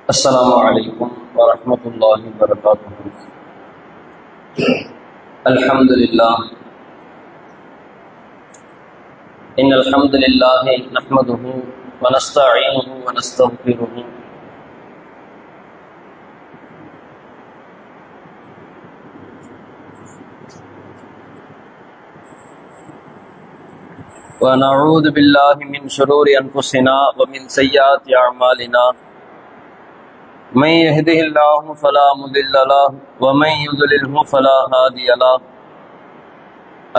السلام عليكم ورحمة الله وبركاته. الحمد لله إن الحمد لله نحمده ونستعينه ونستغفره ونعوذ بالله من شرور أنفسنا ومن سيئات أعمالنا من يهده الله فلا مضل له ومن يضلله فلا هادي له.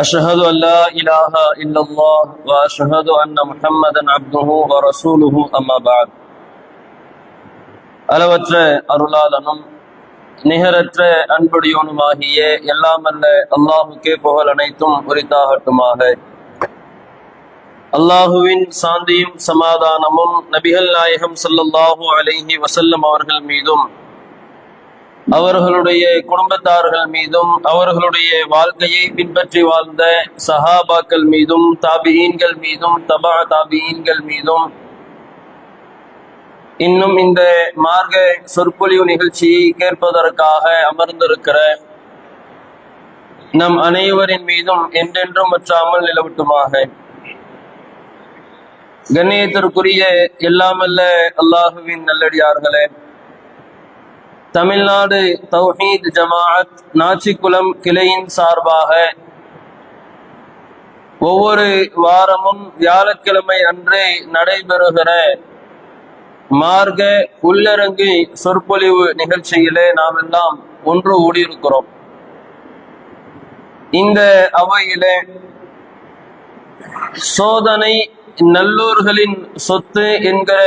أشهد أن لا إله إلا الله وأشهد أن محمدا عبده ورسوله أما بعد. அளவற்ற அருளாளனும் நிகரற்ற அன்புடையோனுமாகிய எல்லாமல்ல அல்லாஹுக்கே புகழ் அனைத்தும் உரித்தாகட்டுமாக. அல்லாஹுவின் சாந்தியும் சமாதானமும் நபிகள் நாயகம் ஸல்லல்லாஹு அலைஹி வஸல்லம் அவர்கள் மீதும் அவர்களுடைய குடும்பத்தார்கள் மீதும் அவர்களுடைய வாழ்க்கையை பின்பற்றி வாழ்ந்த சஹாபாக்கள் மீதும் தாபிஈன்கள் மீதும் தபா தாபிஈன்கள் மீதும் இன்னும் இந்த மார்க்க சொற்பொழிவு நிகழ்ச்சியை கேட்பதற்காக அமர்ந்திருக்கிற நம் அனைவரின் மீதும் என்றென்றும் வற்றாமல் நிலவட்டுமாக. கண்ணியத்திற்குரிய எல்லாமல்ல அல்லாஹுவின் நல்லடியார்களே, தமிழ்நாடு தௌஹீத் ஜமாஅத் நாச்சிக்குளம் கிளையின் சார்பாக ஒவ்வொரு வாரமும் வியாழக்கிழமை அன்றே நடைபெறுகிற மார்க்க உள்ளரங்கு சொற்பொழிவு நிகழ்ச்சியிலே நாம் எல்லாம் ஒன்று கூடியிருக்கிறோம். இந்த அவையிலே சோதனை நல்லோர்களின் சொத்து என்கிற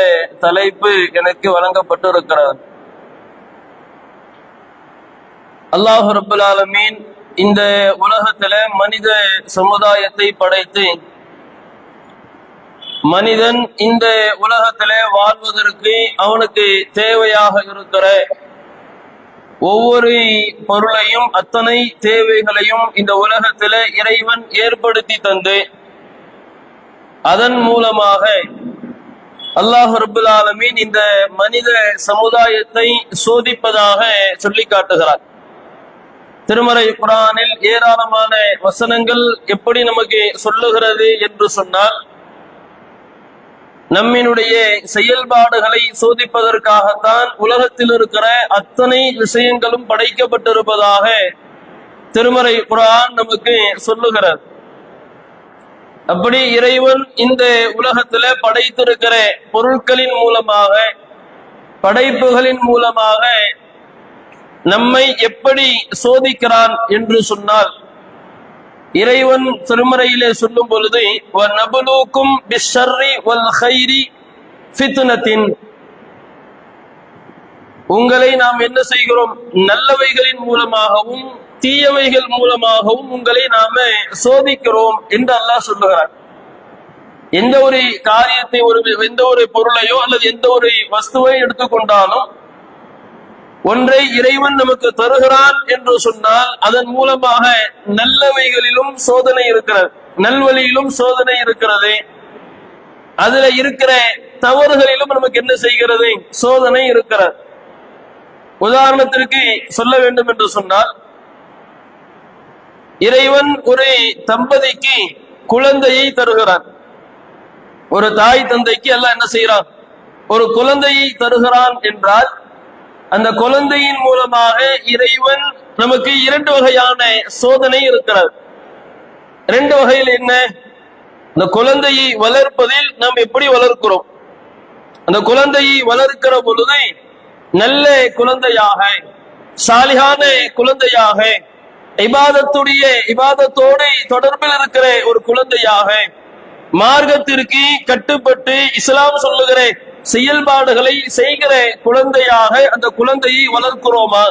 தலைப்பு எனக்கு வழங்கப்பட்டிருக்கிறது. அல்லாஹ் ரப்பல் ஆலமீன் இந்த உலகத்துல மனித சமுதாயத்தை படைத்து மனிதன் இந்த உலகத்திலே வாழ்வதற்கு அவனுக்கு தேவையாக இருக்கிற ஒவ்வொரு பொருளையும் அத்தனை தேவைகளையும் இந்த உலகத்திலே இறைவன் ஏற்படுத்தி தந்து அதன் மூலமாக அல்லாஹ் ரப்பல் ஆலமீன் இந்த மனித சமுதாயத்தை சோதிப்பதாக சொல்லி காட்டுகிறார். திருமறை குர்ஆனில் ஏராளமான வசனங்கள் எப்படி நமக்கு சொல்லுகிறது என்று சொன்னால், நம்மினுடைய செயல்பாடுகளை சோதிப்பதற்காகத்தான் உலகத்தில் இருக்கிற அத்தனை விஷயங்களும் படைக்கப்பட்டிருப்பதாக திருமறை குர்ஆன் நமக்கு சொல்லுகிறது. அப்படி இறைவன் இந்த உலகத்துல படைத்திருக்கிற பொருட்களின் மூலமாக படைப்புகளின் மூலமாக நம்மை எப்படி சோதிக்கிறான் என்று சொன்னால், இறைவன் திருமறையிலே சொல்லும் பொழுது வநபுலூக்கும் பிஷ்ஷர்ரி வல் கைரி ஃபித்னத்தின், உங்களை நாம் என்ன செய்கிறோம், நல்லவைகளின் மூலமாகவும் தீயவைகள் மூலமாகவும் உங்களை நாம சோதிக்கிறோம் என்று அல்லாஹ் சொல்லுகிறார். எந்த ஒரு காரியத்தை எந்த ஒரு பொருளையோ அல்லது எந்த ஒரு வஸ்துவை எடுத்துக்கொண்டாலும் ஒன்றை இறைவன் நமக்கு தருகிறான் என்று சொன்னால் அதன் மூலமாக நல்லவைகளிலும் சோதனை இருக்கிறது, நல்வழியிலும் சோதனை இருக்கிறது, அதுல இருக்கிற தவறுகளிலும் நமக்கு என்ன செய்கிறது, சோதனை இருக்கிறது. உதாரணத்திற்கு சொல்ல வேண்டும் என்று சொன்னால், இறைவன் ஒரு தம்பதிக்கு குழந்தையை தருகிறான். ஒரு தாய் தந்தைக்கு எல்லாம் என்ன செய்யறான், ஒரு குழந்தையை தருகிறான் என்றால் அந்த குழந்தையின் மூலமாக இறைவன் நமக்கு இரண்டு வகையான சோதனை இருக்கிறது. ரெண்டு வகையில் என்ன, அந்த குழந்தையை வளர்ப்பதில் நாம் எப்படி வளர்க்கிறோம், அந்த குழந்தையை வளர்க்கிற பொழுது நல்ல குழந்தையாக சாலிகான குழந்தையாக இபாதத்தோடு தொடர்பில் இருக்கிற ஒரு குழந்தையாக மார்க்கத்திற்கு கட்டுப்பட்டு இஸ்லாம் சொல்லுகிற செயல்பாடுகளை செய்கிற குழந்தையாக அந்த குழந்தையை வளர்க்கிறோமா,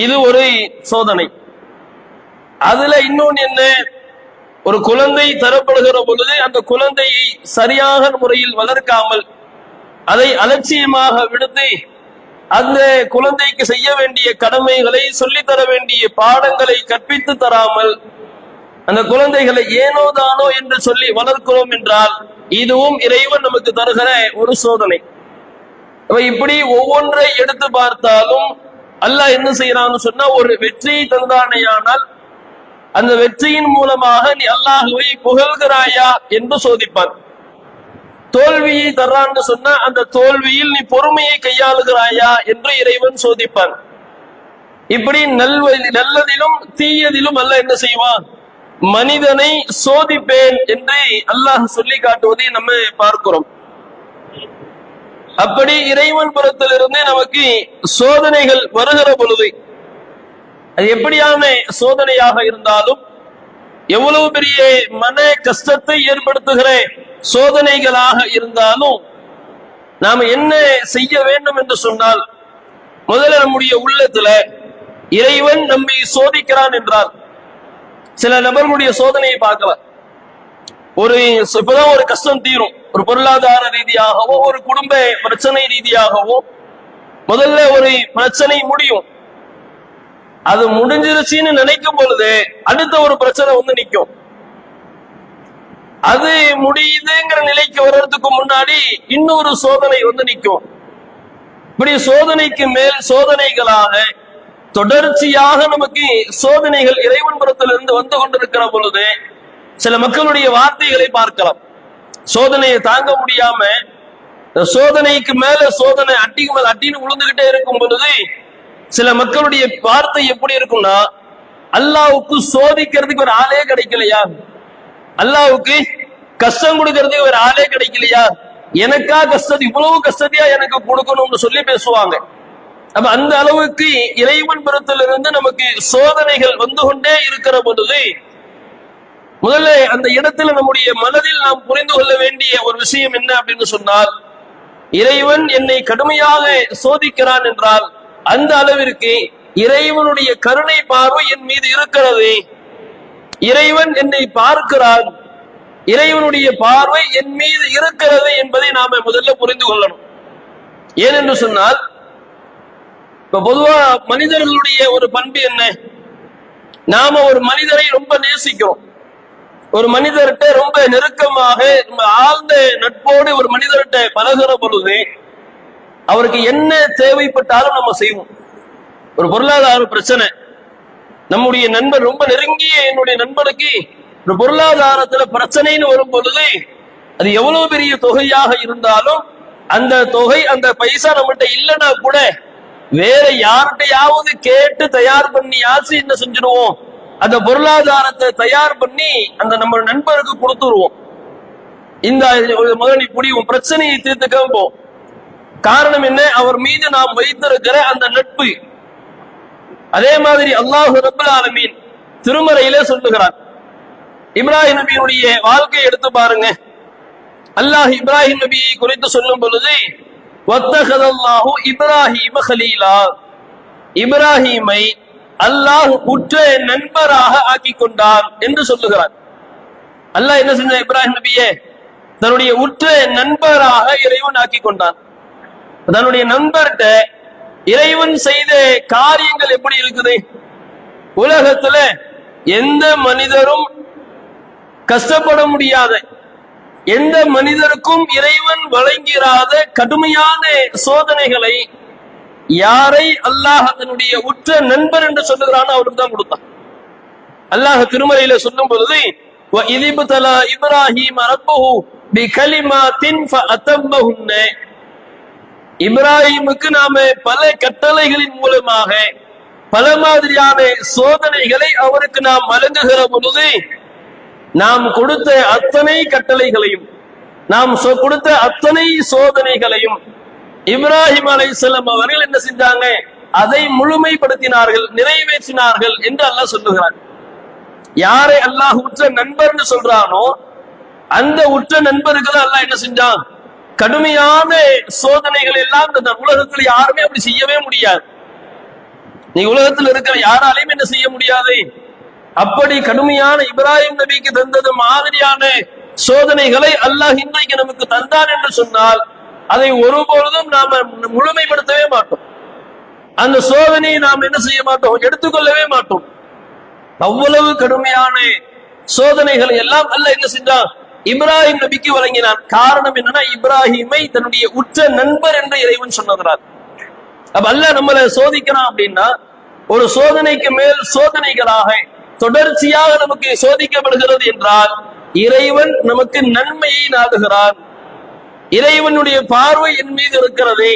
இது ஒரு சோதனை. அதுல இன்னொன்னு என்ன, ஒரு குழந்தை தரப்படுகிற பொழுது அந்த குழந்தையை சரியான முறையில் வளர்க்காமல் அதை அலட்சியமாக விடுத்து அந்த குழந்தைக்கு செய்ய வேண்டிய கடமைகளை சொல்லித்தர வேண்டிய பாடங்களை கற்பித்து தராமல் அந்த குழந்தைகளை ஏனோதானோ என்று சொல்லி வளர்க்கிறோம் என்றால் இதுவும் இறைவன் நமக்கு தருகிற ஒரு சோதனை. இப்படி ஒவ்வொன்றை எடுத்து பார்த்தாலும் அல்லாஹ் என்ன செய்யறான்னு சொன்னா, ஒரு வெற்றியை தந்தானேயானால் அந்த வெற்றியின் மூலமாக நீ அல்லாஹுவை புகழ்கிறாயா என்று சோதிப்பான். தோல்வியை தர்றான்னு சொன்னா அந்த தோல்வியில் நீ பொறுமையை கையாளுகிறாயா என்று இறைவன் சோதிப்பான். இப்படி நல்லதிலும் தீயதிலும் அல்லாஹ் என்ன செய்வான், மனிதனை சோதிப்பேன் என்று அல்லாஹ் சொல்லி காட்டுவதை நம்ம பார்க்கிறோம். அப்படி இறைவன் புறத்திலிருந்து நமக்கு சோதனைகள் வருகிற பொழுது, அது எப்படியான சோதனையாக இருந்தாலும், எவ்வளவு பெரிய மன கஷ்டத்தை ஏற்படுத்துகிற சோதனைகளாக இருந்தாலும், நாம் என்ன செய்ய வேண்டும் என்று சொன்னால், முதல்ல நம்முடைய உள்ளத்துல இறைவன் நம்மை சோதிக்கிறான் என்றால், சில நபர்களுடைய சோதனையை பார்க்கலாம். இப்பதான் ஒரு கஷ்டம் தீரும், ஒரு பொருளாதார ரீதியாகவோ ஒரு குடும்ப பிரச்சனை ரீதியாகவோ முதல்ல ஒரு பிரச்சனை முடியும். அது முடிஞ்சிருச்சுன்னு நினைக்கும் பொழுது அடுத்த ஒரு பிரச்சனை வந்து நிற்கும். அது முடியுதுங்கிற நிலைக்கு வர்றதுக்கு முன்னாடி இன்னொரு சோதனை வந்து நிற்கும். இப்படி சோதனைக்கு மேல் சோதனைகளாக தொடர்ச்சியாக நமக்கு சோதனைகள் இறைவன் புறத்திலிருந்து வந்து கொண்டிருக்கிற பொழுது சில மக்களுடைய வார்த்தைகளை பார்க்கலாம். சோதனையை தாங்க முடியாம சோதனைக்கு மேல சோதனை அட்டிக்கு மேல அட்டின்னு விழுந்துகிட்டே இருக்கும் பொழுது சில மக்களுடைய வார்த்தை எப்படி இருக்கும்னா, அல்லாஹ்வுக்கு சோதிக்கிறதுக்கு ஒரு ஆளே கிடைக்கலையா, அல்லாஹ்வுக்கு கஷ்டம் கொடுக்கறதுக்கு ஒரு ஆளே கிடைக்கலையா, எனக்கா கஷ்டம், இவ்வளவு கஷ்டத்தையா எனக்கு கொடுக்கணும்னு சொல்லி பேசுவாங்க. அப்ப அந்த அளவுக்கு இறைவன் புறத்திலிருந்து நமக்கு சோதனைகள் வந்து கொண்டே இருக்கிற பொழுது முதல்ல அந்த இடத்துல நம்முடைய மனதில் நாம் புரிந்து கொள்ள வேண்டிய ஒரு விஷயம் என்ன அப்படின்னு சொன்னால், இறைவன் என்னை கடுமையாக சோதிக்கிறான் என்றால் அந்த அளவிற்கு இறைவனுடைய கருணை பார்வை என் மீது இருக்கிறது, இறைவன் என்னை பார்க்கிறான், இறைவனுடைய பார்வை என் மீது இருக்கிறது என்பதை நாம முதல்ல புரிந்து கொள்ளணும். ஏனென்று சொன்னால், இப்ப பொதுவா மனிதர்களுடைய ஒரு பண்பு என்ன, நாம ஒரு மனிதரை ரொம்ப நேசிக்கிறோம், ஒரு மனிதர்கிட்ட ரொம்ப நெருக்கமாக ஆழ்ந்த நட்போடு ஒரு மனிதர்கிட்ட பழகுற பொழுது அவருக்கு என்ன தேவைப்பட்டாலும் நம்ம செய்வோம். ஒரு பொருளாதார பிரச்சனை, நம்முடைய நண்பர் ரொம்ப நெருங்கிய என்னுடைய நண்பனுக்கு ஒரு பொருளாதாரத்துல பிரச்சனைன்னு வரும் பொழுது அது எவ்வளவு பெரிய தொகையாக இருந்தாலும் அந்த தொகை அந்த பைசா நம்மகிட்ட இல்லைன்னா கூட வேற யார்கிட்டையாவது கேட்டு தயார் பண்ணியாச்சு என்ன செஞ்சிடுவோம், அந்த பொருளாதாரத்தை தயார் பண்ணி அந்த நம்ம நண்பருக்கு கொடுத்துருவோம். இந்த மகன் இப்படி பிரச்சனையை தீர்த்துக்கோ. காரணம் என்ன, அவர் மீது நாம் வைத்திருக்கிற அந்த நட்பு. அதே மாதிரி அல்லாஹ் ரப்பல் ஆலமீன் திருமறையிலே சொல்லுகிறார். இப்ராஹிம் நபியுடைய வாழ்க்கையை எடுத்து பாருங்க. அல்லாஹ் இப்ராஹிம் நபியை குறித்து சொல்லும் பொழுது வத்தகதல்லாஹு இப்ராஹீம கலீலா, இப்ராஹீமை அல்லாஹ் உற்ற நண்பராக ஆக்கி கொண்டார் என்று சொல்லுகிறார். அல்லாஹ் என்ன செஞ்ச, இப்ராஹிம் நபியே தன்னுடைய உற்ற நண்பராக இறைவன் ஆக்கி கொண்டான். தன்னுடைய நண்பர்கிட்ட இறைவன் செய்த காரியங்கள் எப்படி இருக்குது, உலகத்துல எந்த மனிதரும் கஷ்டப்பட முடியாத, எந்த மனிதருக்கும் இறைவன் வழங்கிறாத கடுமையான சோதனைகளை யாரை அல்லாஹ் தன்னுடைய உற்ற நண்பர் என்று சொல்லுகிறானோ அவருக்கு தான் கொடுத்தான். அல்லாஹ் திருமறையில சொல்லும் பொழுது இப்ராஹிம் ரப்பஹு பிகலிமாத்தின் ஃபஅத்தம்மஹுன்ன, இப்ராஹிமுக்கு நாம பல கட்டளைகளின் மூலமாக பல மாதிரியான சோதனைகளை அவருக்கு நாம் வழங்குகிற பொழுது நாம் கொடுத்த அத்தனை கட்டளைகளையும் நாம் கொடுத்த அத்தனை சோதனைகளையும் இப்ராஹிம் அலைஹிஸ்ஸலாம் அவர்கள் என்ன செஞ்சாங்க, அதை முழுமைப்படுத்தினார்கள், நிறைவேற்றினார்கள் என்று அல்லாஹ் சொல்லுகிறார். யாரை அல்லாஹ் உற்ற நண்பர்னு சொல்றானோ அந்த உற்ற நண்பர்கள் அல்லாஹ் என்ன செஞ்சான், கடுமையான சோதனைகள் எல்லாம் இந்த உலகத்தில் யாருமே அப்படி செய்யவே முடியாது. நீ உலகத்தில் இருக்கிற யாராலையும் என்ன செய்ய முடியாது. அப்படி கடுமையான இப்ராஹிம் நபிக்கு தந்தது மாதிரியான சோதனைகளை அல்லாஹ் இன்றைக்கு நமக்கு தந்தான் என்று சொன்னால் அதை ஒருபொழுதும் நாம முழுமைப்படுத்தவே மாட்டோம். அந்த சோதனையை நாம் என்ன செய்ய மாட்டோம், எடுத்துக்கொள்ளவே மாட்டோம். அவ்வளவு கடுமையான சோதனைகளை எல்லாம் அல்லாஹ் என்ன செஞ்சான், இப்ராஹிம் நபிக்கு வழங்கினான். காரணம் என்னன்னா, இப்ராஹிமை தன்னுடைய உற்ற நண்பர் என்று இறைவன் சொன்னதால். அப்ப அல்லாஹ் நம்மளை சோதிக்கிறான் அப்படின்னா, ஒரு சோதனைக்கு மேல் சோதனைகளாக தொடர்ச்சியாக நமக்கு சோதிக்கப்படுகிறது என்றால் இறைவன் நமக்கு நன்மையை நாடுகிறான். இறைவனுடைய பார்வை என் மீது இருக்கிறது,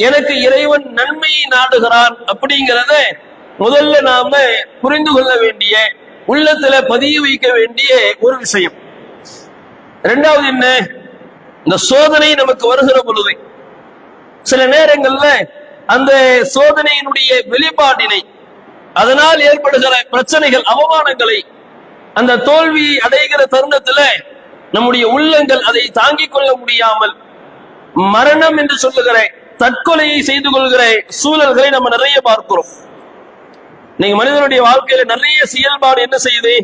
எனக்கு இறைவன் நன்மையை நாடுகிறான் அப்படிங்கிறத முதல்ல நாம புரிந்து கொள்ள வேண்டிய, உள்ளத்துல பதிய வைக்க வேண்டிய ஒரு விஷயம். இரண்டாவது என்ன, இந்த சோதனை நமக்கு வருகிற பொழுது சில நேரங்கள்ல அந்த சோதனையினுடைய வெளிப்பாட்டினை, அதனால் ஏற்படுகிற பிரச்சனைகள், அவமானங்களை, அந்த தோல்வி அடைகிற தருணத்துல நம்முடைய உள்ளங்கள் அதை தாங்கிக் கொள்ள முடியாமல் மரணம் என்று சொல்லுகிற தற்கொலையை செய்து கொள்கிற சூழல்களை நம்ம நிறைய பார்க்கிறோம். நீங்க மனிதனுடைய வாழ்க்கையில நிறைய செயல்பாடு என்ன செய்யுது,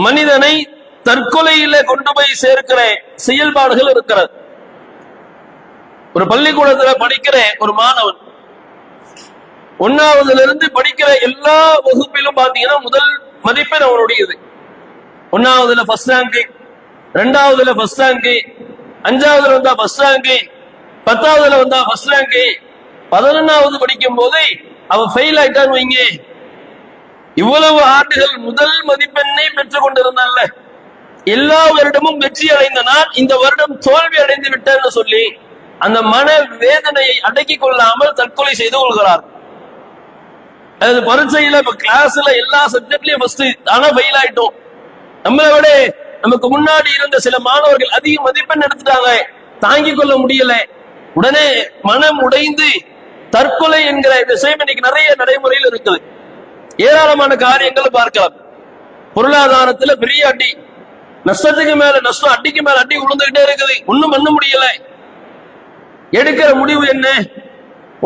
மனிதனை தற்கொலையில கொண்டு போய் சேர்க்கிற செயல்பாடுகள் இருக்கிறது. ஒரு பள்ளிக்கூடத்துல படிக்கிற ஒரு மாணவன் 1வதுல இருந்து படிக்கிற எல்லா வகுப்பிலும் பாத்தீங்கன்னா முதல் மதிப்பெண் அவனுடையது. 1வதுல ஃபர்ஸ்ட் ரேங்க், 2வதுல ஃபர்ஸ்ட் ரேங்க், 5வதுல வந்தா ஃபர்ஸ்ட் ரேங்க், 10வதுல வந்தா ஃபர்ஸ்ட் ரேங்க், 11வது படிக்கும் போது அவன் ஃபெயில் ஆயிட்டான்னு வைங்க. இவ்வளவு ஆண்டுகள் முதல் மதிப்பெண்ணை பெற்றுக் கொண்டிருந்தான்ல, எல்லா வருடமும் வெற்றி அடைந்த நான் இந்த வருடம் தோல்வி அடைந்து விட்டேன்னு சொல்லி அந்த மன வேதனையை அடக்கிக் கொள்ளாமல் தற்கொலை செய்து கொள்கிறார். அது பரீட்சையில இப்ப கிளாஸ்ல எல்லா சப்ஜெக்ட்லயும் ஃபர்ஸ்ட், ஆனா ஃபெயில் ஆயிட்டோம். நம்மளை விட நமக்கு முன்னாடி இருந்த சில மாணவர்கள் அதிக மதிப்பெண் எடுத்துட்டாங்க, தாங்கிக் கொள்ள முடியல, உடனே மனம் உடைந்து தற்கொலை என்கிற விஷயம் இன்னைக்கு நிறைய நடைமுறையில் இருக்குது. ஏராளமான காரியங்கள் பார்க்கலாம். பொருளாதாரத்துல பெரிய அடி, நஷ்டத்துக்கு மேல நஷ்டம், அடிக்கு மேல அடி விழுந்துகிட்டே இருக்குது, ஒண்ணும் பண்ண முடியல. எடுக்கிற முடிவு என்ன,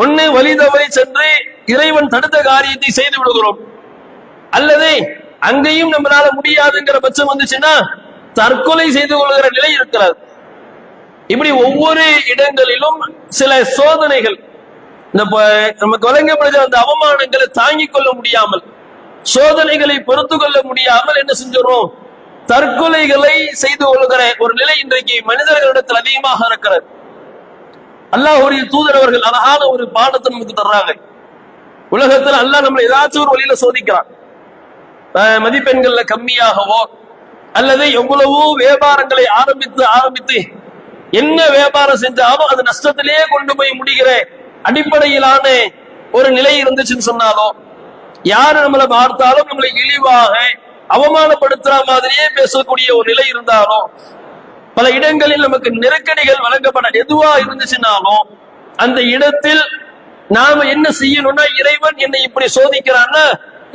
ஒண்ணு வழி தவறி சென்று இறைவன் தடுத்த காரியத்தை செய்து விடுகிறோம், அல்லது அங்கேயும் நம்மளால முடியாதுங்கிற பட்சம் வந்துச்சுன்னா தற்கொலை செய்து கொள்கிற நிலை இருக்கிறது. இப்படி ஒவ்வொரு இடங்களிலும் சில சோதனைகள், இந்த நமக்கு வழங்கப்படுகிற அந்த அவமானங்களை தாங்கிக் கொள்ள முடியாமல், சோதனைகளை பொறுத்து கொள்ள முடியாமல் என்ன செஞ்சிடறோம், தற்கொலைகளை செய்து கொள்கிற ஒரு நிலை இன்றைக்கு மனிதர்களிடத்தில் அதிகமாக இருக்கிறது. அல்லாஹ்வுடைய தூதர் அவர்கள் அழகான ஒரு பாடத்தை நமக்கு தர்றாங்க. உலகத்தில் அல்லாஹ் நம்மளை ஏதாச்சும் ஒரு வழியில சோதிக்கிறான். மதிப்பெண்கள்ல கம்மியாகவோ அல்லது எவ்வளவோ வியாபாரங்களை ஆரம்பித்து என்ன வியாபாரம் செஞ்சாலும் அது நஷ்டத்திலேயே கொண்டு போய் முடிகிற அடிப்படையிலான ஒரு நிலை இருந்துச்சுன்னு சொன்னாலும், யாரு நம்மளை பார்த்தாலும் நம்மளை இழிவாக அவமானப்படுத்துற மாதிரியே பேசக்கூடிய ஒரு நிலை இருந்தாலும், பல இடங்களில் நமக்கு நெருக்கடிகள் வழங்கப்பட எதுவா இருந்துச்சுன்னாலும் அந்த இடத்தில் நாம என்ன செய்யணும்னா, இறைவன் என்னை இப்படி சோதிக்கிறான்னா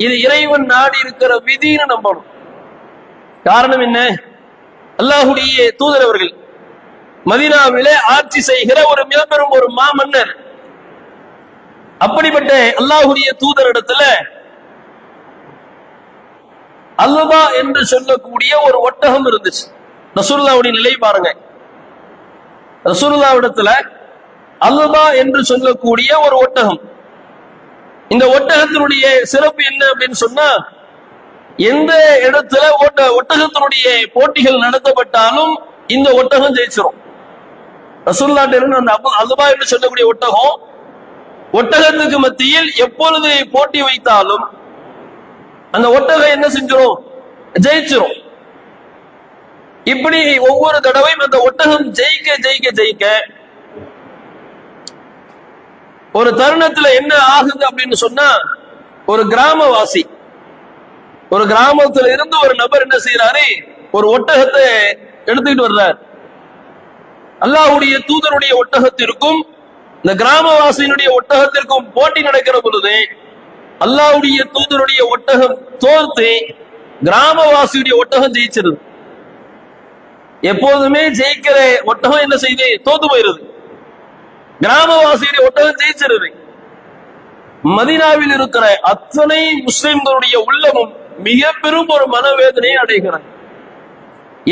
இது இறைவன் நாடி இருக்கிற விதின்னு நம்பணும். காரணம் என்ன, அல்லாஹ்வுடைய தூதர் அவர்கள் மதீனாவிலே ஆட்சி செய்கிற ஒரு மிகப்பெரும் ஒரு மாமன்னர். அப்படிப்பட்ட அல்லாஹ்வுடைய தூதர் இடத்துல அல்வா என்று சொல்லக்கூடிய ஒரு ஒட்டகம் இருந்துச்சு. ரசூலுல்லாஹ்வுடைய நிலை பாருங்க. ரசூலுல்லாஹ்விடத்துல அல்வா என்று சொல்லக்கூடிய ஒரு ஒட்டகம். இந்த ஒட்டகத்தினுடைய சிறப்பு என்ன அப்படின்னு சொன்னா, எந்த இடத்துல ஒட்டகத்தினுடைய போட்டிகள் நடத்தப்பட்டாலும் இந்த ஒட்டகம் ஜெயிச்சிரும். ரசூலுல்லாஹ்ட்ட இருந்து அந்த அல்வா என்று சொல்லக்கூடிய ஒட்டகத்துக்கு மத்தியில் எப்பொழுது போட்டி வைத்தாலும் அந்த ஒட்டகம் என்ன செஞ்சிரும், ஜெயிச்சிரும். இப்படி ஒவ்வொரு தடவையும் அந்த ஒட்டகம் ஜெயிக்க ஜெயிக்க ஜெயிக்க ஒரு தருணத்துல என்ன ஆகுது அப்படின்னு சொன்னா, ஒரு கிராமவாசி, ஒரு கிராமத்துல இருந்து ஒரு நபர் என்ன செய்யறாரு, ஒரு ஒட்டகத்தை எடுத்துக்கிட்டு வர்றார். அல்லாஹ்வுடைய தூதருடைய ஒட்டகத்திற்கும் இந்த கிராமவாசியினுடைய ஒட்டகத்திற்கும் போட்டி நடக்கிற பொழுது அல்லாஹ்வுடைய தூதருடைய ஒட்டகம் தோர்த்து கிராமவாசியுடைய ஒட்டகம் ஜெயிச்சிருது. எப்போதுமே ஜெயிக்கிற ஒட்டகம் என்ன செய்யுது, தோத்து போயிருது. கிராமவாசியுடைய ஒட்டகம் ஜெயிச்சிருது. மதீனாவில் இருக்கிற அத்தனை முஸ்லிம்களுடைய உள்ளமும் மிக பெரும் ஒரு மனவேதனையை அடைகிறார்.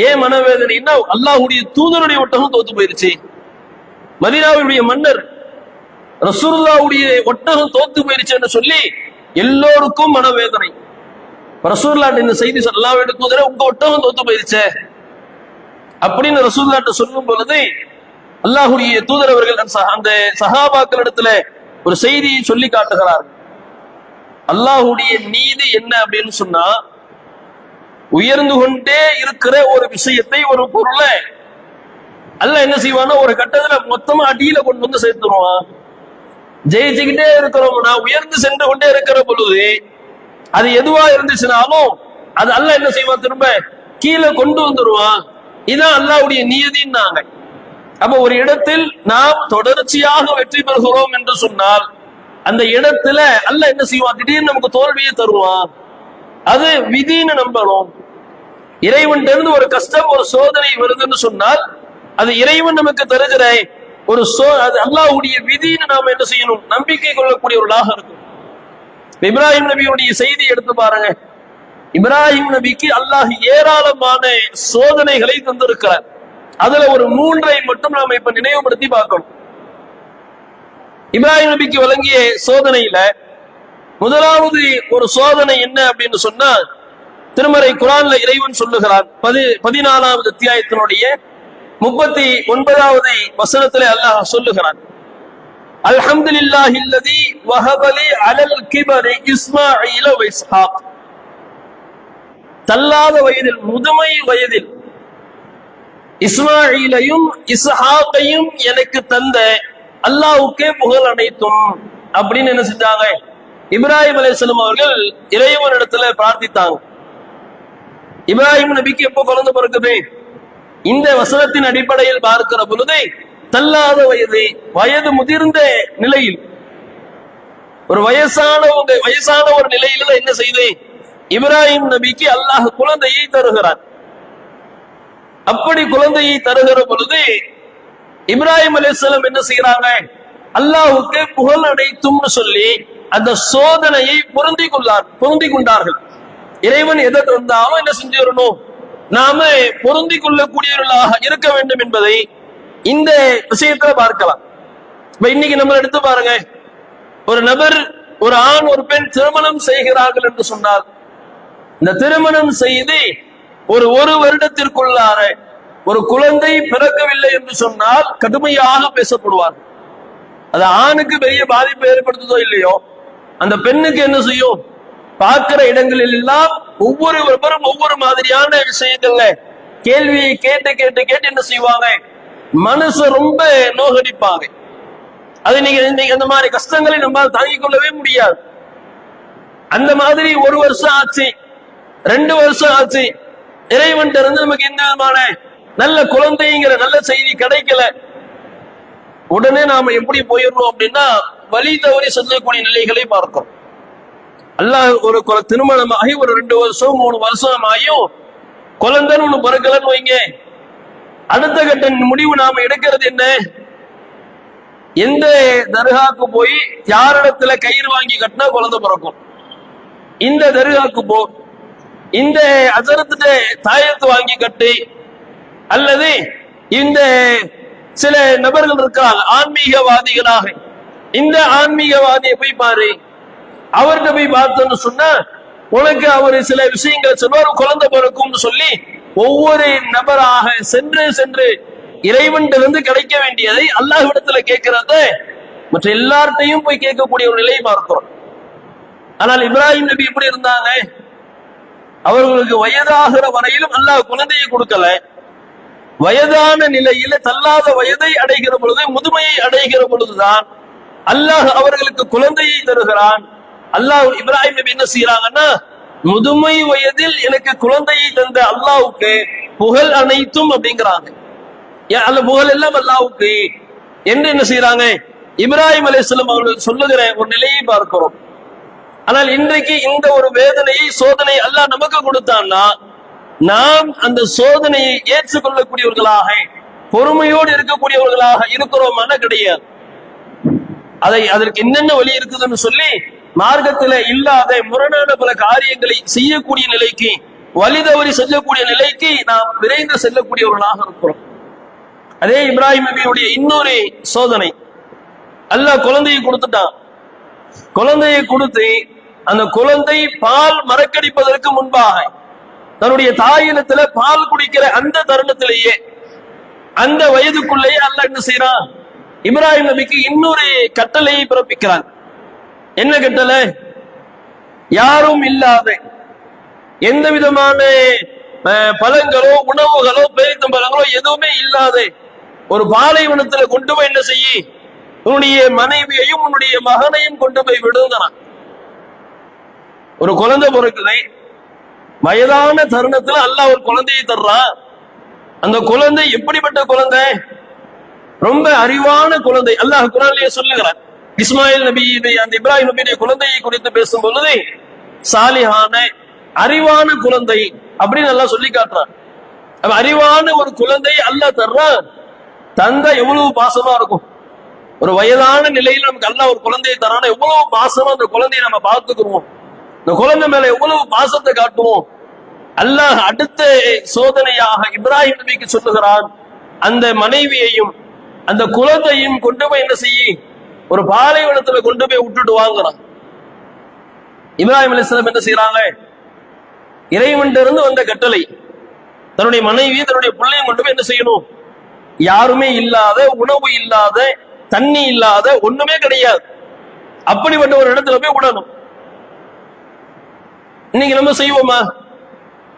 ஏன் மனவேதனைன்னா, அல்லாஹ்வுடைய தூதருடைய ஒட்டகம் தோத்து போயிருச்சு. மதீனாவுடைய மன்னர் ரசூலுல்லாஹ்வுடைய ஒட்டகம் தோத்து போயிருச்சுன்னு சொல்லி எல்லோருக்கும் மனவேதனை. ரசூலுல்லாஹ் இந்த செய்தி, அல்லாஹ்வுடைய தூதரே உங்க ஒட்டகம் தோத்து போயிருச்சே, அப்படின்னு ரசூலுல்லாஹ் சொல்லும் பொழுது அல்லாஹ்வுடைய தூதர் அவர்கள் அந்த சஹாபாக்களிடத்துல ஒரு செய்தியை சொல்லி காட்டுகிறார். அல்லாஹ்வுடைய நீதி என்ன அப்படின்னு சொன்னா, உயர்ந்து கொண்டே இருக்கிற ஒரு விஷயத்தை, ஒரு பொருளை அல்லாஹ் என்ன செய்வானா, ஒரு கட்டத்துல மொத்தமா அடியில கொண்டு வந்து சேர்த்துருவான். ஜெயிச்சுக்கிட்டே இருக்கிறோம்னா, உயர்ந்து சென்று கொண்டே இருக்கிற பொழுது அது எதுவா இருந்துச்சுனாலும் அது அல்லாஹ் என்ன செய்வான், திரும்ப கீழே கொண்டு வந்துருவான். இதான் அல்லாஹ்வுடைய நியதின்னாங்க. அப்ப ஒரு இடத்தில் நாம் தொடர்ச்சியாக வெற்றி பெறுகிறோம் என்று சொன்னால் அந்த இடத்துல அல்லாஹ் என்ன செய்வான், திடீர்னு நமக்கு தோல்வியை தருவான். அது விதின்னு நம்பணும். இறைவன் இருந்து ஒரு கஷ்டம், ஒரு சோதனை வருதுன்னு சொன்னால் அது இறைவன் நமக்கு தருகிற ஒரு அது அல்லாஹ்வுடைய விதின்னு நாம என்ன செய்யணும், நம்பிக்கை கொள்ளக்கூடியவர்களாக இருக்கும். இப்ராஹிம் நபியுடைய செய்தி எடுத்து பாருங்க. இப்ராஹிம் நபிக்கு அல்லாஹ் ஏராளமான சோதனைகளை தந்திருக்கிறார். அதுல ஒரு 3ஐ மட்டும் நாம இப்ப நினைவுபடுத்தி பார்க்கணும். இப்ராஹிம் நபிக்கு வழங்கிய சோதனையில முதலாவது ஒரு சோதனை என்ன அப்படின்னு சொன்னா, திருமறை குர்ஆன்ல இறைவன் சொல்லுகிறான். 14வது அத்தியாயத்தினுடைய 39வது வசனத்திலே அல்லாஹ் சொல்லுகிறான், அல்ஹம்துலில்லாஹில்லதி வஹபலி அலல் கிபரி இஸ்மாஈல வ இஸ்ஹாக். தள்ளாத வயதில், முதுமை வயதில் இஸ்மாயிலையும் இஸ்ஹாக்கையும் எனக்கு தந்த அல்லாஹ்வுக்கே புகழ் அனைத்தும் அப்படின்னு என்ன செஞ்சாங்க, இப்ராஹிம் அலைஹிஸ்ஸலாம் அவர்கள் இறைவனிடத்துல பிரார்த்தித்தாங்க. இப்ராஹிம் நபிக்கு எப்போ குழந்தை பிறக்குது? இந்த வசனத்தின் அடிப்படையில் பார்க்கிற பொழுது தள்ளாத வயது, வயது முதிர்ந்த நிலையில், ஒரு வயசான ஒரு நிலையில என்ன செய்து இப்ராஹிம் நபிக்கு அல்லாஹ் குழந்தையை தருகிறார். அப்படி குழந்தையை தருகிற பொழுது இப்ராஹிம் அலைஹிஸ்ஸலாம் என்ன செய்யறாங்க, அல்லாஹ்வுக்கு புகழ் அனைத்தும்னு சொல்லி அந்த சோதனையை பொருந்தி கொண்டார்கள். இறைவன் எதை தந்தாலும் என்ன செஞ்சிடணும், நாம பொருந்தி கொள்ளக்கூடியவர்களாக இருக்க வேண்டும் என்பதை இந்த விஷயத்துல பார்க்கலாம். இப்ப இன்னைக்கு நம்ம எடுத்து பாருங்க, ஒரு நபர், ஒரு ஆண் ஒரு பெண் திருமணம் செய்கிறார்கள் என்று சொன்னால், இந்த திருமணம் செய்து ஒரு வருடத்திற்குள்ளார ஒரு குழந்தை பிறக்கவில்லை என்று சொன்னால் கடுமையாக பேசப்படுவார். அது ஆணுக்கு பெரிய பாதிப்பை ஏற்படுத்துதோ இல்லையோ, அந்த பெண்ணுக்கு என்ன செய்யும், பார்க்கிற இடங்களில் எல்லாம் ஒவ்வொருவரும் ஒவ்வொரு மாதிரியான விஷயங்கள்ல கேள்வியை கேட்டு கேட்டு கேட்டு என்ன செய்வாங்க, மனசு ரொம்ப நோகடிப்பாங்க. அது நீங்க அந்த மாதிரி கஷ்டங்களை நம்மால் தாங்கிக் கொள்ளவே முடியாது. அந்த மாதிரி 1 வருஷம் ஆச்சு, 2 வருஷம் ஆச்சு, இறைவன் இருந்து நமக்கு எந்த விதமான நல்ல குழந்தைங்கிற நல்ல செய்தி கிடைக்கல. உடனே நாம எப்படி போயிடணும் அப்படின்னா, வழி தவறி சொல்லக்கூடிய நிலைகளை பார்க்கிறோம். அல்லாஹ் ஒரு திருமணமாகி ஒரு 2 வருஷம் 3 வருஷம் ஆகியும் குழந்தைன்னு ஒண்ணு பிறக்கலன்னு வைங்க, அடுத்த கட்ட முடிவு நாம எடுக்கிறது என்ன, எந்த தர்காக்கு போய் யாரிடத்துல கயிறு வாங்கி கட்டினா குழந்தை பிறக்கும், இந்த தர்காக்கு போ, இந்த அஜரத்துட்ட தாயத்து வாங்கி கட்டி, அல்லது இந்த சில நபர்கள் இருக்கிறாங்க ஆன்மீகவாதிகளாக, இந்த ஆன்மீகவாதியை போய் பாரு, அவர்கிட்ட போய் பார்த்தோன்னு சொன்னா உனக்கு அவர் சில விஷயங்கள் சொல்லுவார், குழந்தை பிறக்கும்னு சொல்லி ஒவ்வொரு நபராக சென்று இறைவனிலிருந்து கிடைக்க வேண்டியதை அல்லாஹ்விடத்துல கேட்கிறத மற்ற எல்லார்ட்டையும் போய் கேட்கக்கூடிய ஒரு நிலையை பார்க்கிறோம். ஆனால் இப்ராஹிம் நபி எப்படி இருந்தாங்க, அவர்களுக்கு வயதாகிற வரையிலும் அல்லாஹ் குழந்தையை கொடுக்கல. வயதான நிலையில தள்ளாத வயதை அடைகிற பொழுது, முதுமையை அடைகிற பொழுதுதான் அல்லாஹ் அவர்களுக்கு குழந்தையை தருகிறான். அல்லாஹ் இப்ராஹிம் நபி என்ன செய்யறாங்கன்னா, முதுமை வயதில் எனக்கு குழந்தையை தந்த அல்லாஹ்வுக்கு புகழ் அனைத்தும் அப்படிங்கிறாங்க. அல்ல புகழ் எல்லாம் அல்லாஹ்வுக்கு என்று என்ன செய்யறாங்க, இப்ராஹிம் அலைஹிஸ்ஸலாம் அவர்கள் சொல்லுகிற ஒரு நிலையை பார்க்கிறோம். ஆனால் இன்றைக்கு இந்த ஒரு வேதனையை, சோதனை அல்லாஹ் நமக்கு கொடுத்தான்னா, நாம் அந்த சோதனையை ஏற்றுக்கொள்ளக்கூடியவர்களாக, பொறுமையோடு இருக்கக்கூடியவர்களாக இருக்கிறோமான கிடையாது. அதற்கு என்னென்ன வழி இருக்குதுன்னு சொல்லி மார்க்கத்துல இல்லாத முரணான பல காரியங்களை செய்யக்கூடிய நிலைக்கு, வழி தவறி செல்லக்கூடிய நிலைக்கு நாம் விரைந்து செல்லக்கூடியவர்களாக இருக்கிறோம். அதே இப்ராஹிம் நபியுடைய இன்னொரு சோதனை, அல்லாஹ் குழந்தையை கொடுத்துட்டான். குழந்தையை கொடுத்து அந்த குழந்தை பால் மறக்கடிப்பதற்கு முன்பாக தன்னுடைய தாயினத்துல பால் குடிக்கிற அந்த தருணத்திலேயே அந்த வயதுக்குள்ளேயே அல்லாஹ் என்ன செய்யறான், இப்ராஹிம் நபிக்கு இன்னொரு கட்டளையை பிறப்பிக்கிறான். என்ன கட்டளை? யாரும் இல்லாத, எந்த விதமான பழங்களோ உணவுகளோ பேரித்தம்பழங்களோ எதுவுமே இல்லாத ஒரு பாலைவனத்துல கொண்டு போய் என்ன செய்ய, உன்னுடைய மனைவியையும் உன்னுடைய மகனையும் கொண்டு போய் விடுங்கிறான். ஒரு குழந்தை பிறக்குது, வயதான தருணத்துல அல்லாஹ் ஒரு குழந்தையை தர்றான். அந்த குழந்தை எப்படிப்பட்ட குழந்தை? ரொம்ப அறிவான குழந்தை. அல்லாஹ் குர்ஆனிலே சொல்லுகிறார். இஸ்மாயில் நபி அந்த இப்ராஹிம் நபியுடைய குழந்தையை குறித்து பேசும் பொழுது சாலிஹான அறிவான குழந்தை அப்படின்னு அல்லாஹ் சொல்லி காட்டுறான். அறிவான ஒரு குழந்தை அல்லாஹ் தர்றான். தந்தை எவ்வளவு பாசமா இருக்கும். ஒரு வயதான நிலையில் நமக்கு அல்லாஹ் ஒரு குழந்தையை தரான எவ்வளவு பாசமா அந்த குழந்தையை நம்ம பார்த்துக்குருவோம். இந்த குழந்தை மேல எவ்வளவு பாசத்தை காட்டுவோம். அல்லாஹ் அடுத்த சோதனையாக இப்ராஹிம் நபிக்கு சொல்லுகிறான், அந்த மனைவியையும் அந்த குழந்தையும் கொண்டு போய் என்ன செய்ய, ஒரு பாலைவனத்துல கொண்டு போய் விட்டுட்டு வாங்குறான். இப்ராஹிம் அலைஹிஸ்ஸலாம் என்ன செய்யறாங்க, இறைவனிலிருந்து வந்த கட்டளை, தன்னுடைய மனைவி தன்னுடைய பிள்ளையும் கொண்டு போய் என்ன செய்யணும், யாருமே இல்லாத, உணவு இல்லாத, தண்ணி இல்லாத, ஒண்ணுமே கிடையாது, அப்படிப்பட்ட ஒரு இடத்துல போய் விடணும். இன்னைக்கு நம்ம செய்வோமா?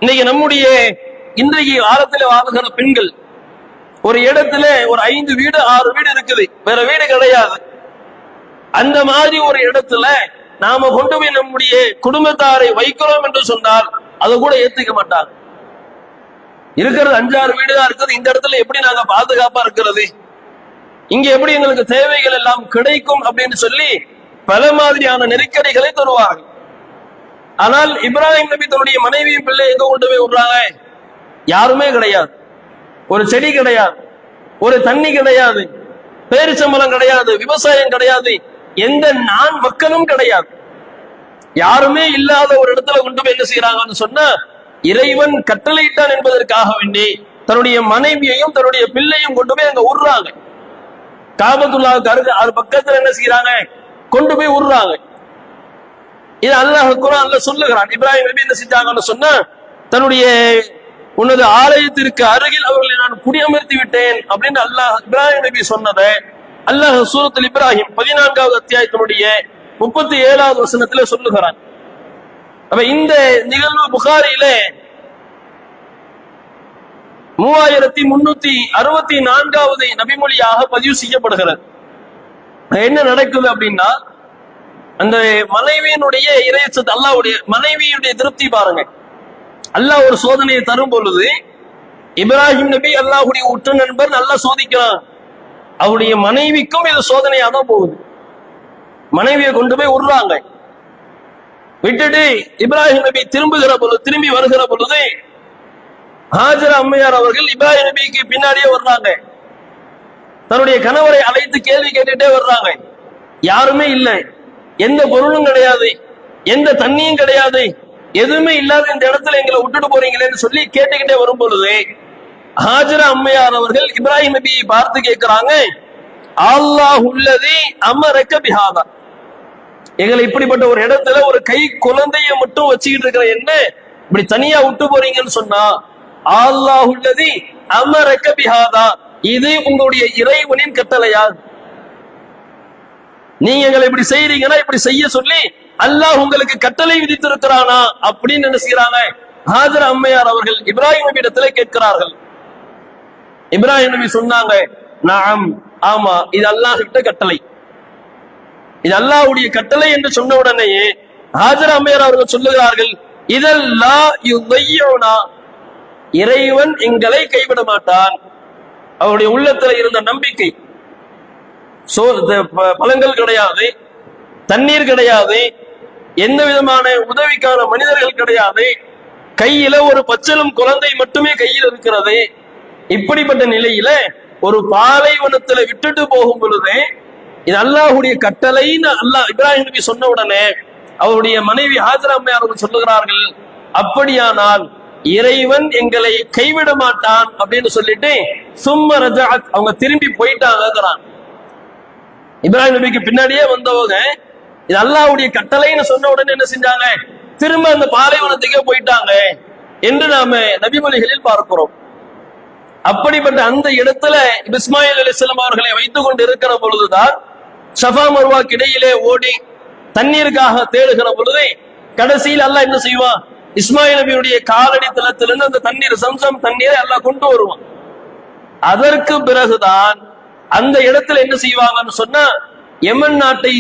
இன்னைக்கு நம்முடைய இன்றைக்கு காலத்தில் வாழ்கிற பெண்கள் ஒரு இடத்துல ஒரு 5 வீடு 6 வீடு இருக்குது, வேற வீடு கிடையாது. அந்த மாதிரி ஒரு இடத்துல நாம கொண்டு போய் நம்முடைய குடும்பத்தாரை வைக்கிறோம் என்று சொன்னால் அதை கூட ஏத்துக்க மாட்டாங்க. இருக்கிறது 5-6 வீடு தான் இருக்குது, இந்த இடத்துல எப்படி நாங்க பாதுகாப்பா இருக்கிறது, இங்க எப்படி எங்களுக்கு தேவைகள் எல்லாம் கிடைக்கும் அப்படின்னு சொல்லி பல மாதிரியான நெருக்கடிகளை தருவார்கள். ஆனால் இப்ராஹிம் நபி தன்னுடைய மனைவியும் பிள்ளை எங்க கொண்டு போய் விடுறாங்க? யாருமே கிடையாது, ஒரு செடி கிடையாது, ஒரு தண்ணி கிடையாது, பேரிச்சம்பளம் கிடையாது, விவசாயம் கிடையாது, எந்த மக்களும் கிடையாது, யாருமே இல்லாத ஒரு இடத்துல கொண்டு போய் என்ன செய்யறாங்கன்னு சொன்னா, இறைவன் கட்டளையிட்டான் என்பதற்காக வேண்டி தன்னுடைய மனைவியையும் தன்னுடைய பிள்ளையும் கொண்டு போய் அங்க விடுறாங்க. காபத்துல்லாவுக்கு அது பக்கத்துல என்ன செய்யறாங்க, கொண்டு போய் விடுறாங்க. இது அல்லாஹ் குர்ஆன்ல சொல்லுகிறான். இப்ராஹிம் நபி என்ன செஞ்சாங்கன்னு சொன்னா, தன்னுடைய உனது ஆலயத்திற்கு அருகில் அவர்களை நான் குடியமர்த்தி விட்டேன் அப்படின்னு அல்லாஹ் இப்ராஹிம் நபி சொன்னதை அல்லாஹ் சூரத்துல் இப்ராஹிம் 14வது அத்தியாயத்தினுடைய 37வது வசனத்திலே சொல்லுகிறான். அப்ப இந்த நிகழ்வு புகாரியில 3364வது நபிமொழியாக பதிவு செய்யப்படுகிறது. என்ன நடக்குது அப்படின்னா, அந்த மனைவியினுடைய இறையச்சத்து, அல்லாஹ்வுடைய மனைவியுடைய திருப்தி பாருங்க. அல்லாஹ் ஒரு சோதனையை தரும் பொழுது இப்ராஹிம் நபி அல்லாஹ்வுடைய உற்ற நண்பர் நல்லா சோதிக்கிறான். அவருடைய மனைவிக்கும் இது சோதனையா தான் போகுது. மனைவியை கொண்டு போய் விடுறாங்க. விட்டுட்டு இப்ராஹிம் நபி திரும்பி வருகிற பொழுது ஹாஜரா அம்மையார் அவர்கள் இப்ராஹிம் நபிக்கு பின்னாடியே வர்றாங்க. தன்னுடைய கணவரை அழைத்து கேள்வி கேட்டுட்டே வர்றாங்க. யாருமே இல்லை, எந்த பொருளும் கிடையாது, எந்த தண்ணியும் கிடையாது, எதுவுமே இல்லாத இந்த இடத்துல எங்களை விட்டுட்டு போறீங்களேன்னு சொல்லி கேட்டுக்கிட்டே வரும் பொழுது ஹாஜரா அம்மையார் அவர்கள் இப்ராஹிம் நபியை பார்த்து கேட்கிறாங்க, அல்லாஹுல்லதி அமரக்க பிஹாதா, எங்களை இப்படிப்பட்ட ஒரு இடத்துல ஒரு கை குழந்தைய மட்டும் வச்சுக்கிட்டு இருக்கிற என்ன இப்படி தனியா விட்டு போறீங்கன்னு சொன்னா, அல்லாஹுல்லதி அமரக்க பிஹாதா, இது உங்களுடைய இறைவனின் கட்டளையா, நீங்க எங்களை இப்படி செய்யறீங்கன்னா இப்படி செய்ய சொல்லி அல்லாஹ் உங்களுக்கு கட்டளை விதித்திருக்கிறானா அப்படின்னு என்ன செய்யறாங்க, ஹாஜரா அம்மையார் அவர்கள் இப்ராஹிம் நபி இடத்துல கேட்கிறார்கள். இப்ராஹிம் நபி சொன்னாங்க, நாம் ஆமா, இது அல்லாஹ் கிட்ட கட்டளை, இது அல்லாஹ்வுடைய கட்டளை என்று சொன்ன உடனேயே ஹாஜரா அம்மையார் அவர்கள் சொல்லுகிறார்கள், இதெல்லாம் இறைவன் எங்களை கைவிட மாட்டான். அவருடைய உள்ளத்துல இருந்த நம்பிக்கை, பழங்கள் கிடையாது, தண்ணீர் கிடையாது, எந்த விதமான உதவிக்கான மனிதர்கள் கிடையாது, கையில ஒரு பச்சளும் குழந்தை மட்டுமே கையில் இருக்கிறது. இப்படிப்பட்ட நிலையில ஒரு பாலைவனத்துல விட்டுட்டு போகும் பொழுது இது அல்லாஹ்வுடைய கட்டளைன்னு அல்லாஹ் இப்ராஹிம் நபி சொன்ன உடனே அவருடைய மனைவி ஹாஜரா அம்மையார் அவர்கள் சொல்லுகிறார்கள், அப்படியானால் இறைவன் எங்களை கைவிட மாட்டான் அப்படின்னு சொல்லிட்டு சும்ம ரஜஅத், அவங்க திரும்பி போயிட்டாங்கிறான். இப்ராஹிம் நபிக்கு பின்னாடியே வந்தவங்க இது அல்லாஹ்வுடைய கட்டளைன்னு சொன்ன உடனே என்ன செஞ்சாங்க, திரும்ப அந்த பாலைவனத்துக்கே போயிட்டாங்க என்று நாம நபிமொழிகளில் பார்க்கிறோம். அப்படிப்பட்ட அந்த இடத்துல இஸ்மாயில் அலைஹிஸ்ஸலாம் அவர்களை வைத்துக் கொண்டு இருக்கிற பொழுதுதான் ஷஃபா மர்வாக்கு இடையிலே ஓடி தண்ணீருக்காக தேடுகிற பொழுது கடைசியில் அல்லாஹ் என்ன செய்வான், இஸ்மாயில் நபியுடைய காலடி தளத்திலிருந்து அந்த தண்ணீர் சம்சம் தண்ணீரை அல்லாஹ் கொண்டு வருவான். அதற்கு பிறகுதான் அந்த இடத்துல என்ன செய்வாங்கன்னு சொன்னா யமன் நாட்டை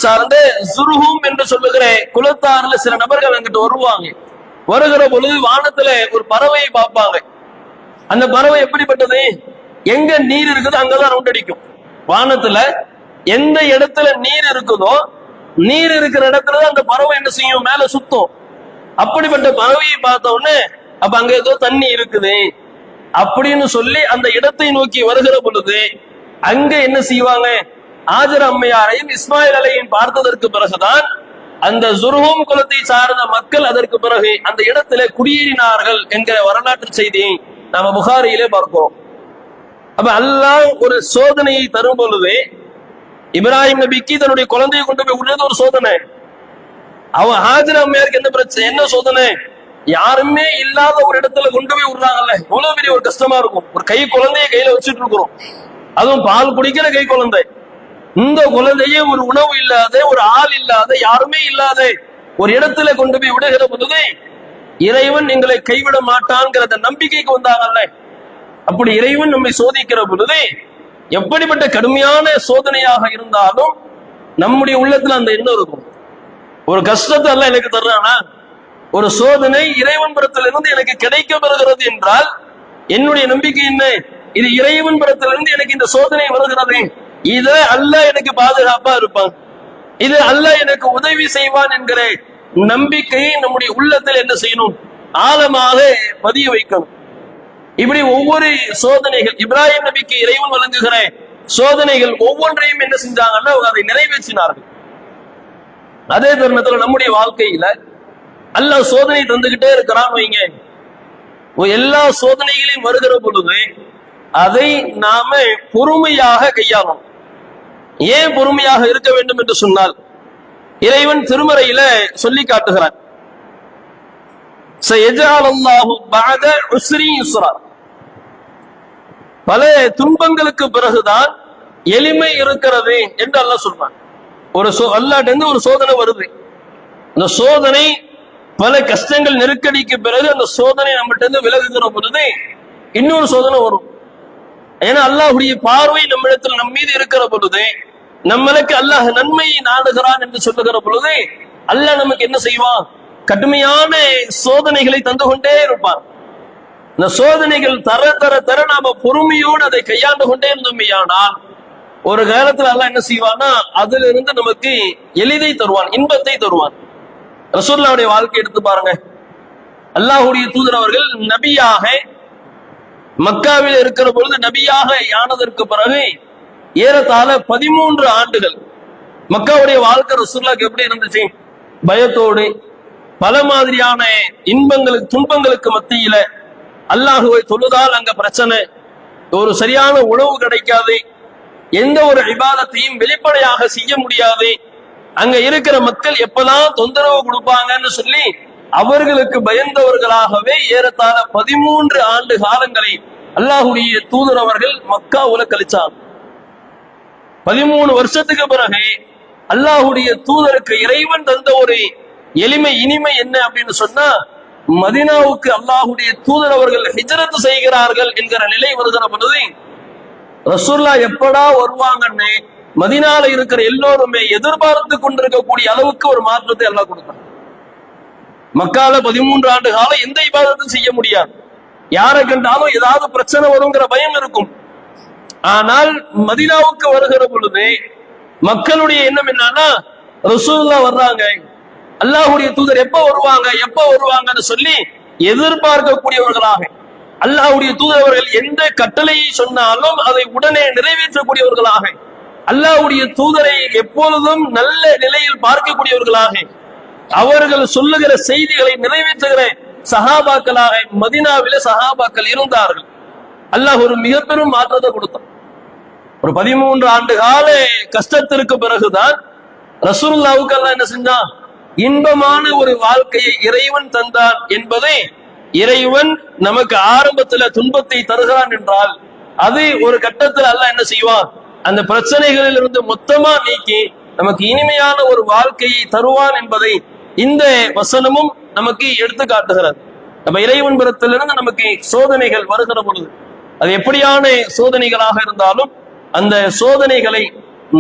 சார்ந்த ஜுர்ஹும் என்று சொல்லுகிற குலத்தாறுல சில நபர்கள் அங்கிட்டு வருவாங்க. வருகிற பொழுது வானத்துல ஒரு பறவையை பார்ப்பாங்க. அந்த பறவை எப்படிப்பட்டது, எங்க நீர் இருக்குதோ அங்கதான் ரவுண்ட் அடிக்கும். வானத்துல எந்த இடத்துல நீர் இருக்குதோ நீர் இருக்கிற இடத்துல அந்த பறவை என்ன செய்யும், மேல சுத்தும். அப்படிப்பட்ட பறவையை பார்த்த உடனே அப்ப அங்க ஏதோ தண்ணி இருக்குது அப்படின்னு சொல்லி அந்த இடத்தை நோக்கி வருகிற பொழுது அங்க என்ன செய்வாங்க, ஆஜர் அம்மையாரையும் இஸ்மாயில் அலையும் பார்த்ததற்கு பிறகுதான் அந்த ஜுர்ஹும் குலத்தை சார்ந்த மக்கள் அதற்கு பிறகு அந்த இடத்துல குடியேறினார்கள் என்கிற வரலாற்று செய்தியை நாம புகாரியிலே பார்க்கிறோம். அப்ப அல்லாஹ் ஒரு சோதனையை தரும் பொழுது இப்ராஹிம் நபிக்கு தன்னுடைய குழந்தையை கொண்டு போய் விடுறது ஒரு சோதனை. அவன் ஹாஜர் அம்மையாருக்கு என்ன பிரச்சனை, என்ன சோதனை, யாருமே இல்லாத ஒரு இடத்துல கொண்டு போய் விடுறாங்கல்ல, எவ்வளவு பெரிய ஒரு கஷ்டமா இருக்கும். ஒரு கை குழந்தைய கையில வச்சுட்டு இருக்கிறோம், அதுவும் பால் குடிக்கிற கை குழந்தை. இந்த குழந்தையே ஒரு உணவு இல்லாத, ஒரு ஆள் இல்லாத, யாருமே இல்லாத ஒரு இடத்துல கொண்டு போய் விடுகிற பொழுது இறைவன் எங்களை கைவிட மாட்டான்ங்கிற அந்த நம்பிக்கைக்கு வந்தாங்கல்ல. அப்படி இறைவன் நம்மை சோதிக்கிற பொழுது எப்படிப்பட்ட கடுமையான சோதனையாக இருந்தாலும் நம்முடைய உள்ளத்துல அந்த எண்ணம் இருக்கும். ஒரு கஷ்டத்தை எல்லாம் எனக்கு தர்றானா, ஒரு சோதனை இறைவன் புறத்திலிருந்து எனக்கு கிடைக்க பெறுகிறது என்றால் என்னுடைய நம்பிக்கை என்ன, இது இறைவன் புறத்திலிருந்து எனக்கு இந்த சோதனை வருகிறது, இது அல்லாஹ் எனக்கு பாதுகாப்பா இருப்பான், இது அல்லாஹ் எனக்கு உதவி செய்வான் என்கிற நம்பிக்கையை நம்முடைய உள்ளத்தில் என்ன செய்யணும், ஆழமாக பதிய வைக்கணும். இப்படி ஒவ்வொரு சோதனைகள், இப்ராஹிம் நபிக்கு இறைவன் வழங்குகிற சோதனைகள் ஒவ்வொன்றையும் என்ன செஞ்சாங்கன்னா அதை நிறைவேற்றினார்கள். அதே தருணத்துல நம்முடைய வாழ்க்கையில அல்லாஹ் சோதனை தந்துகிட்டே இருக்கிறான் வைங்க, எல்லா சோதனைகளையும் வருகிற பொழுது அதை நாம பொறுமையாக கையாளணும். ஏன் பொறுமையாக இருக்க வேண்டும் என்று சொன்னால் இறைவன் திருமறையில சொல்லி காட்டுகிறான், பல துன்பங்களுக்கு பிறகுதான் எளிமை இருக்கிறது என்று அல்லாஹ் சொல்றான். அல்லாஹ்ட்ட ஒரு சோதனை வருது, அந்த சோதனை பல கஷ்டங்கள் நெருக்கடிக்கு பிறகு அந்த சோதனை நம்மகிட்ட இருந்து விலகுகிற பொழுது இன்னொரு சோதனை வரும். ஏன்னா அல்லாஹ்வுடைய பார்வை நம்மிடத்தில் நம் மீது இருக்கிற பொழுது, நம்மளுக்கு அல்லாஹ் நன்மையை நாடுகிறான் என்று சொல்லுகிற பொழுது அல்லாஹ் நமக்கு என்ன செய்வான், கடுமையான சோதனைகளை தந்து கொண்டே இருப்பான். இந்த சோதனைகள் தர தர தர நாம பொறுமையோடு அதை கையாண்டு கொண்டே இருந்தோமையானால் ஒரு காலத்துல அல்லாஹ் என்ன செய்வான்னா அதுல இருந்து நமக்கு எளிதை தருவான், இன்பத்தை தருவான். ரசூலுல்லாஹ்வுடைய வாழ்க்கை எடுத்து பாருங்க. அல்லாஹ்வுடைய தூதர் அவர்கள் நபியாக மக்காவில் இருக்கிற பொழுது நபியாக ஆனதற்கு பிறகு ஏறத்தாழ 13 ஆண்டுகள் மக்காவுடைய வாழ்க்கை ரசூலுல்லாஹ்க்கு எப்படி இருந்துச்சு, பயத்தோடு பல மாதிரியான இன்பங்களுக்கு துன்பங்களுக்கு மத்தியில அல்லாஹுவை தொழுதால் அங்க பிரச்சனை, ஒரு சரியான உணவு கிடைக்காது, எந்த ஒரு இபாதத்தையும் வெளிப்படையாக செய்ய முடியாது, அங்க இருக்கிற மக்கள் எப்பதான் தொந்தரவு கொடுப்பாங்கன்னு சொல்லி அவர்களுக்கு பயந்தவர்களாகவே ஏறத்தாழ 13 ஆண்டு காலங்களை அல்லாஹுடைய தூதர் அவர்கள் மக்காவுல கழிச்சாங்க. 13 வருஷத்துக்கு பிறகு அல்லாஹுடைய தூதருக்கு இறைவன் தந்த ஒரு எளிமை இனிமை என்ன அப்படின்னு சொன்னா, மதீனாவுக்கு அல்லாஹுடைய தூதர் அவர்கள் ஹிஜ்ரத் செய்கிறார்கள் என்கிற நிலை வருகிற பொழுது ரசூலுல்லாஹ் எப்படா வருவாங்கன்னு மதீனால இருக்கிற எல்லோருமே எதிர்பார்த்து கொண்டிருக்கக்கூடிய அளவுக்கு ஒரு மாற்றத்தை அல்லாஹ் கொடுத்தார். மக்கால 13 ஆண்டு காலம் எந்த இபாதத்தும் செய்ய முடியாது, யாரை கண்டாலும் ஏதாவது பிரச்சனை வருங்கிற பயம் இருக்கும். ஆனால் மதீனாவுக்கு வருகிற பொழுது மக்களுடைய எண்ணம் என்னன்னா, ரசூலுல்லாஹ் வர்றாங்க, அல்லாஹ்வுடைய தூதர் எப்ப வருவாங்கன்னு சொல்லி எதிர்பார்க்கக்கூடியவர்களாக, அல்லாஹ்வுடைய தூதர் அவர்கள் எந்த கட்டளையை சொன்னாலும் அதை உடனே நிறைவேற்றக்கூடியவர்களாக, அல்லாஹ்வுடைய தூதரை எப்பொழுதும் நல்ல நிலையில் பார்க்கக்கூடியவர்களாக, அவர்கள் சொல்லுகிற செய்திகளை நிறைவேற்றுகிற சஹாபாக்களாக மதீனாவிலே சஹாபாக்கள் இருந்தார்கள். அல்லாஹ் ஒரு மிக பெரும் மாற்றத்தை கொடுத்தான். ஒரு 13 ஆண்டு கால கஷ்டத்திற்கு பிறகுதான் ரசூலுல்லாஹ்வுக்கு அல்லாஹ் என்ன செஞ்சான், இன்பமான ஒரு வாழ்க்கையை இறைவன் தந்தான் என்பதை இறைவன் நமக்கு ஆரம்பத்துல துன்பத்தை தருகிறான் என்றால் அது ஒரு கட்டத்தில் அல்லாஹ் என்ன செய்வான், அந்த பிரச்சனைகளில் இருந்து மொத்தமா நீக்கி நமக்கு இனிமையான ஒரு வாழ்க்கையை தருவான் என்பதை இந்த வசனமும் நமக்கு எடுத்து காட்டுகிறது. நம்ம இறைவன் புறத்திலிருந்து நமக்கு சோதனைகள் வருகிற பொழுது அது எப்படியான சோதனைகளாக இருந்தாலும் அந்த சோதனைகளை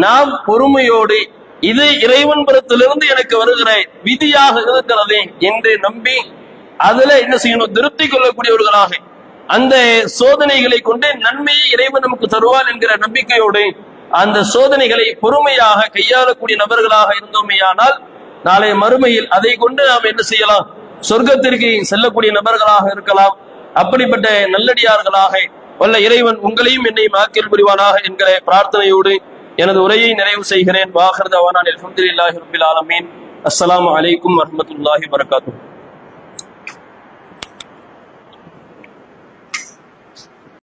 நாம் பொறுமையோடு இது இறைவன் புறத்திலிருந்து எனக்கு வருகிற விதியாக இருக்கிறது என்று நம்பி அதுல என்ன செய்யணும், திருப்தி கொள்ளக்கூடியவர்களாக அந்த சோதனைகளை கொண்டு நன்மையை இறைவன் நமக்கு தருவான் என்கிற நம்பிக்கையோடு அந்த சோதனைகளை பொறுமையாக கையாளக்கூடிய நபர்களாக இருந்தோமேயானால் நாளைய மறுமையில் அதை கொண்டு நாம் என்ன செய்யலாம், சொர்க்கத்திற்கு செல்லக்கூடிய நபர்களாக இருக்கலாம். அப்படிப்பட்ட நல்லடியார்களாக வல்ல இறைவன் உங்களையும் என்னையும் ஆக்கில் புரிவானாக என்கிற பிரார்த்தனையோடு எனது உரையை நிறைவு செய்கிறேன். வாஹிர் தவானா அல்ஹம்துலில்லாஹி ரப்பில் ஆலமீன். அஸ்ஸலாமு அலைக்கும் வரஹ்மத்துல்லாஹி வபரகாத்துஹு.